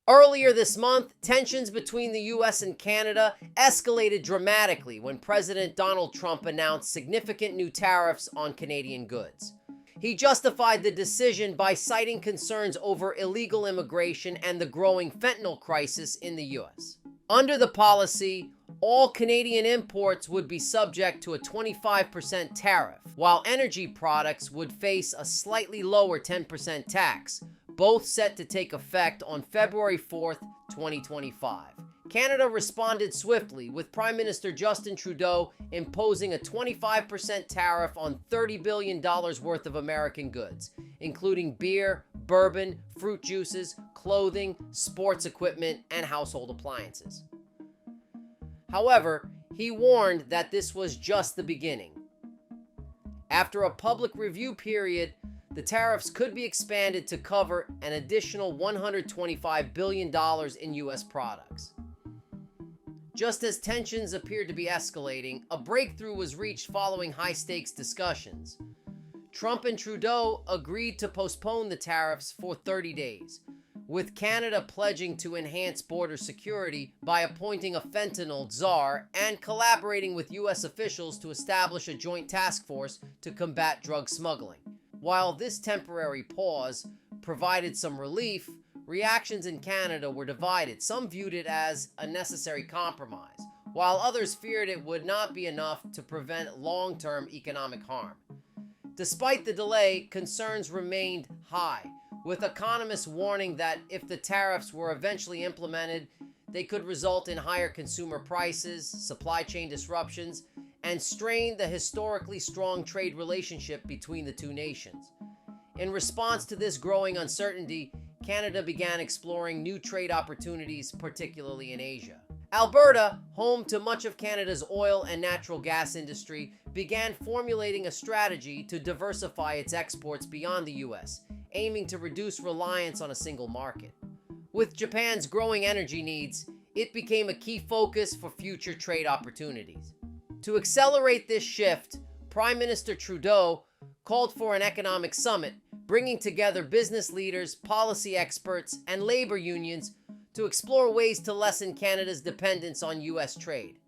Earlier this month, tensions between the US and Canada escalated dramatically when President Donald Trump announced significant new tariffs on Canadian goods. He justified the decision by citing concerns over illegal immigration and the growing fentanyl crisis in the US. Under the policy, all Canadian imports would be subject to a 25% tariff, while energy products would face a slightly lower 10% tax, both set to take effect on February 4th, 2025. Canada responded swiftly, with Prime Minister Justin Trudeau imposing a 25% tariff on $30 billion worth of American goods, including beer, bourbon, fruit juices, clothing, sports equipment, and household appliances. However, he warned that this was just the beginning. After a public review period, the tariffs could be expanded to cover an additional $125 billion in U.S. products. Just as tensions appeared to be escalating, a breakthrough was reached following high-stakes discussions. Trump and Trudeau agreed to postpone the tariffs for 30 days, with Canada pledging to enhance border security by appointing a fentanyl czar and collaborating with U.S. officials to establish a joint task force to combat drug smuggling. While this temporary pause provided some relief, reactions in Canada were divided. Some viewed it as a necessary compromise, while others feared it would not be enough to prevent long-term economic harm. Despite the delay, concerns remained high, with economists warning that if the tariffs were eventually implemented, they could result in higher consumer prices, supply chain disruptions, and strain the historically strong trade relationship between the two nations. In response to this growing uncertainty, Canada began exploring new trade opportunities, particularly in Asia. Alberta, home to much of Canada's oil and natural gas industry, began formulating a strategy to diversify its exports beyond the U.S., aiming to reduce reliance on a single market. With Japan's growing energy needs, it became a key focus for future trade opportunities. To accelerate this shift, Prime Minister Trudeau called for an economic summit, bringing together business leaders, policy experts, and labor unions to explore ways to lessen Canada's dependence on U.S. trade.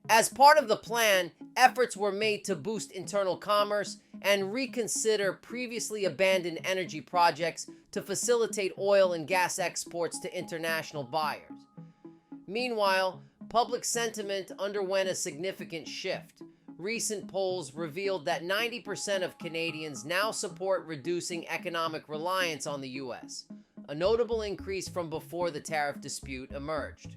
As part of the plan, efforts were made to boost internal commerce and reconsider previously abandoned energy projects to facilitate oil and gas exports to international buyers. Meanwhile, public sentiment underwent a significant shift. Recent polls revealed that 90% of Canadians now support reducing economic reliance on the U.S., a notable increase from before the tariff dispute emerged.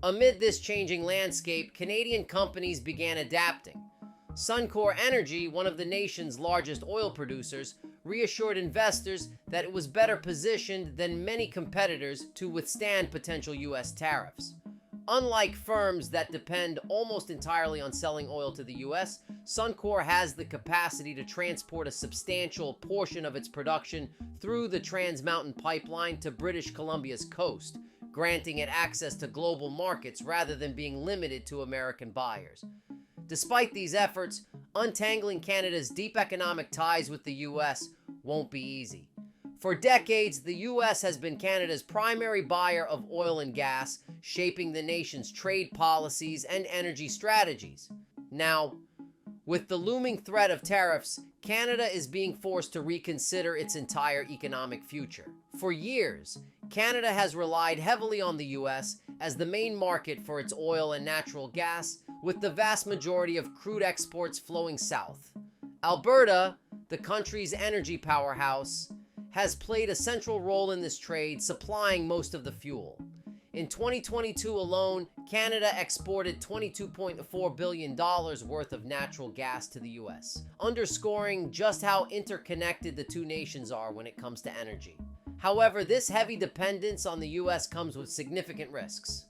Amid this changing landscape, Canadian companies began adapting. Suncor Energy, one of the nation's largest oil producers, reassured investors that it was better positioned than many competitors to withstand potential U.S. tariffs. Unlike firms that depend almost entirely on selling oil to the U.S., Suncor has the capacity to transport a substantial portion of its production through the Trans Mountain Pipeline to British Columbia's coast, granting it access to global markets rather than being limited to American buyers. Despite these efforts, untangling Canada's deep economic ties with the U.S. won't be easy. For decades, the U.S. has been Canada's primary buyer of oil and gas, shaping the nation's trade policies and energy strategies. Now, with the looming threat of tariffs, Canada is being forced to reconsider its entire economic future. For years, Canada has relied heavily on the U.S. as the main market for its oil and natural gas, with the vast majority of crude exports flowing south. Alberta, the country's energy powerhouse, has played a central role in this trade, supplying most of the fuel. In 2022 alone, Canada exported $22.4 billion worth of natural gas to the U.S., underscoring just how interconnected the two nations are when it comes to energy. However, this heavy dependence on the U.S. comes with significant risks.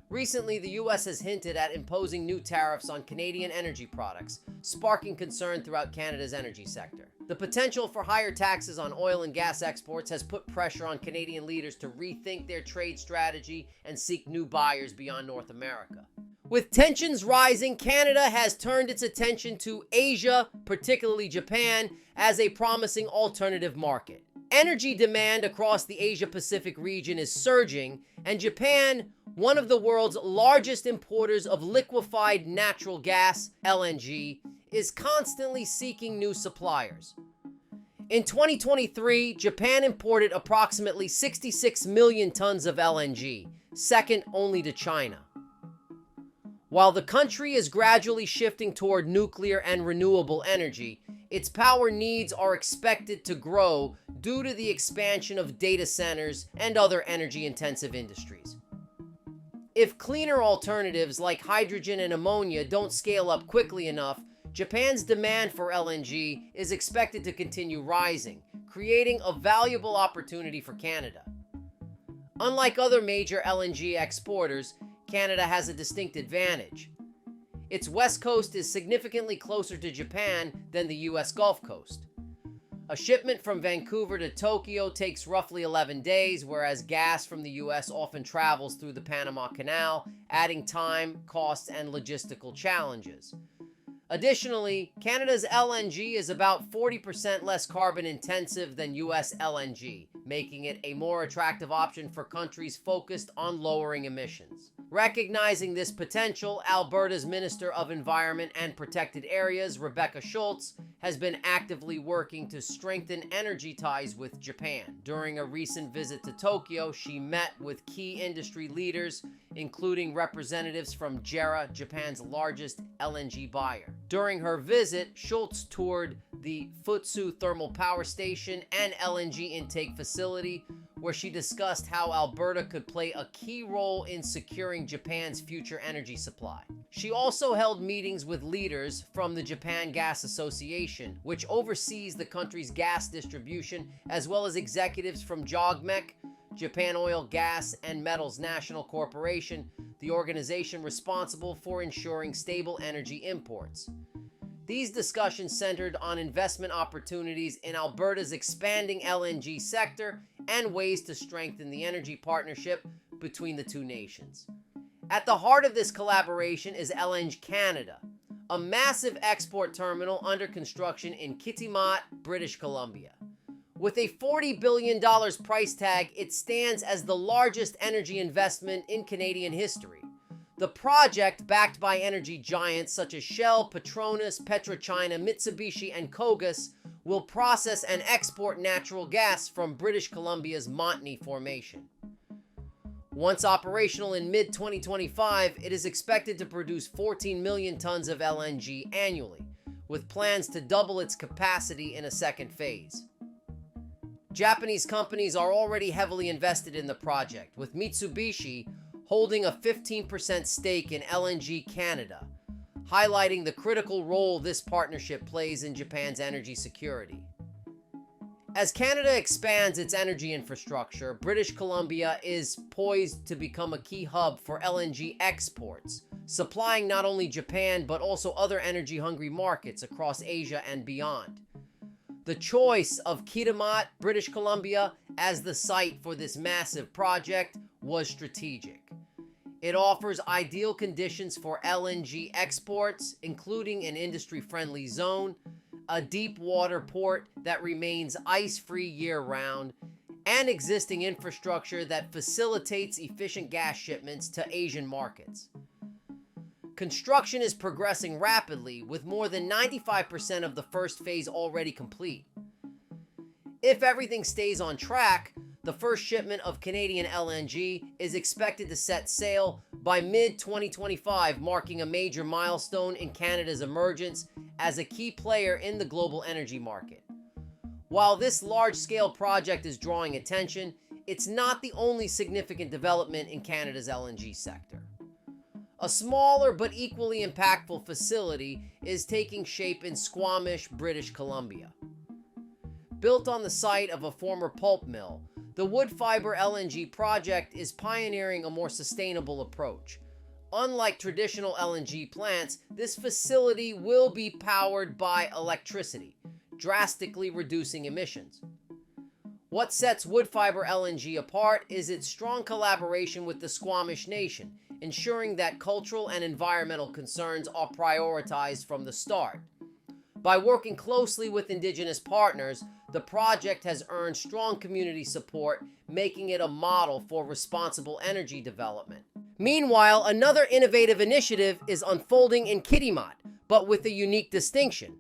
Recently, the U.S. has hinted at imposing new tariffs on Canadian energy products, sparking concern throughout Canada's energy sector. The potential for higher taxes on oil and gas exports has put pressure on Canadian leaders to rethink their trade strategy and seek new buyers beyond North America. With tensions rising, Canada has turned its attention to Asia, particularly Japan, as a promising alternative market. Energy demand across the Asia-Pacific region is surging, and Japan, one of the world's largest importers of liquefied natural gas, LNG, is constantly seeking new suppliers. In 2023, Japan imported approximately 66 million tons of LNG, second only to China. While the country is gradually shifting toward nuclear and renewable energy, its power needs are expected to grow due to the expansion of data centers and other energy-intensive industries. If cleaner alternatives like hydrogen and ammonia don't scale up quickly enough, Japan's demand for LNG is expected to continue rising, creating a valuable opportunity for Canada. Unlike other major LNG exporters, Canada has a distinct advantage. Its west coast is significantly closer to Japan than the US Gulf Coast. A shipment from Vancouver to Tokyo takes roughly 11 days, whereas gas from the US often travels through the Panama Canal, adding time, costs, and logistical challenges. Additionally, Canada's LNG is about 40% less carbon intensive than US LNG, making it a more attractive option for countries focused on lowering emissions. Recognizing this potential, Alberta's Minister of Environment and Protected Areas, Rebecca Schultz, has been actively working to strengthen energy ties with Japan. During a recent visit to Tokyo, she met with key industry leaders, including representatives from JERA, Japan's largest LNG buyer. During her visit, Schultz toured the Futsu Thermal Power Station and LNG intake facility, where she discussed how Alberta could play a key role in securing Japan's future energy supply. She also held meetings with leaders from the Japan Gas Association, which oversees the country's gas distribution, as well as executives from JOGMEC, Japan Oil, Gas, and Metals National Corporation, the organization responsible for ensuring stable energy imports. These discussions centered on investment opportunities in Alberta's expanding LNG sector and ways to strengthen the energy partnership between the two nations. At the heart of this collaboration is LNG Canada, a massive export terminal under construction in Kitimat, British Columbia. With a $40 billion price tag, it stands as the largest energy investment in Canadian history. The project, backed by energy giants such as Shell, Petronas, PetroChina, Mitsubishi, and Kogas, will process and export natural gas from British Columbia's Montney Formation. Once operational in mid-2025, it is expected to produce 14 million tons of LNG annually, with plans to double its capacity in a second phase. Japanese companies are already heavily invested in the project, with Mitsubishi holding a 15% stake in LNG Canada, highlighting the critical role this partnership plays in Japan's energy security. As Canada expands its energy infrastructure, British Columbia is poised to become a key hub for LNG exports, supplying not only Japan but also other energy-hungry markets across Asia and beyond. The choice of Kitimat, British Columbia, as the site for this massive project was strategic. It offers ideal conditions for LNG exports, including an industry-friendly zone, a deep water port that remains ice-free year-round, and existing infrastructure that facilitates efficient gas shipments to Asian markets. Construction is progressing rapidly, with more than 95% of the first phase already complete. If everything stays on track, the first shipment of Canadian LNG is expected to set sail by mid-2025, marking a major milestone in Canada's emergence as a key player in the global energy market. While this large-scale project is drawing attention, it's not the only significant development in Canada's LNG sector. A smaller but equally impactful facility is taking shape in Squamish, British Columbia. Built on the site of a former pulp mill, the wood fiber LNG project is pioneering a more sustainable approach. Unlike traditional LNG plants, this facility will be powered by electricity, drastically reducing emissions. What sets wood fiber LNG apart is its strong collaboration with the Squamish Nation, ensuring that cultural and environmental concerns are prioritized from the start. By working closely with Indigenous partners, the project has earned strong community support, making it a model for responsible energy development. Meanwhile, another innovative initiative is unfolding in Kitimat, but with a unique distinction.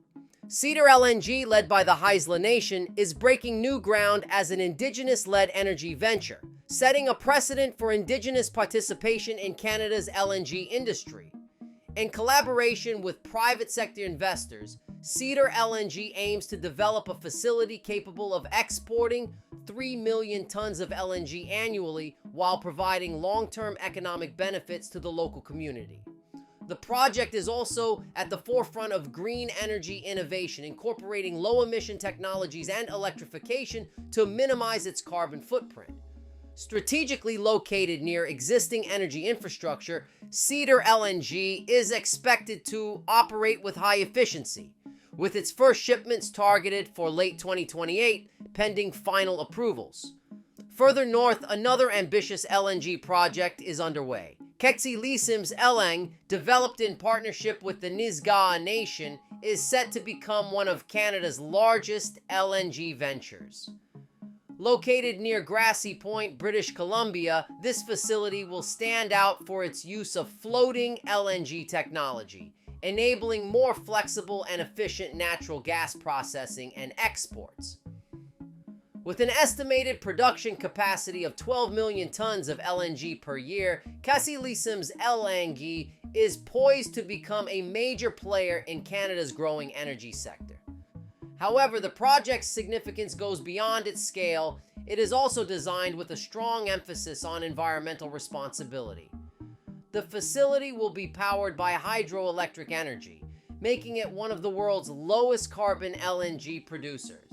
Cedar LNG, led by the Haisla Nation, is breaking new ground as an indigenous-led energy venture, setting a precedent for indigenous participation in Canada's LNG industry. In collaboration with private sector investors, Cedar LNG aims to develop a facility capable of exporting 3 million tons of LNG annually while providing long-term economic benefits to the local community. The project is also at the forefront of green energy innovation, incorporating low-emission technologies and electrification to minimize its carbon footprint. Strategically located near existing energy infrastructure, Cedar LNG is expected to operate with high efficiency, with its first shipments targeted for late 2028, pending final approvals. Further north, another ambitious LNG project is underway. Ketsilissim's Eleng, developed in partnership with the Nisga'a Nation, is set to become one of Canada's largest LNG ventures. Located near Grassy Point, British Columbia, this facility will stand out for its use of floating LNG technology, enabling more flexible and efficient natural gas processing and exports. With an estimated production capacity of 12 million tons of LNG per year, Ketsilissim's LNG is poised to become a major player in Canada's growing energy sector. However, the project's significance goes beyond its scale. It is also designed with a strong emphasis on environmental responsibility. The facility will be powered by hydroelectric energy, making it one of the world's lowest carbon LNG producers.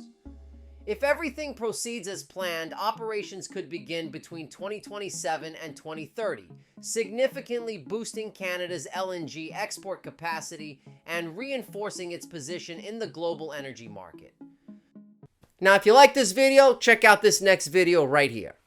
If everything proceeds as planned, operations could begin between 2027 and 2030, significantly boosting Canada's LNG export capacity and reinforcing its position in the global energy market. Now, if you like this video, check out this next video right here.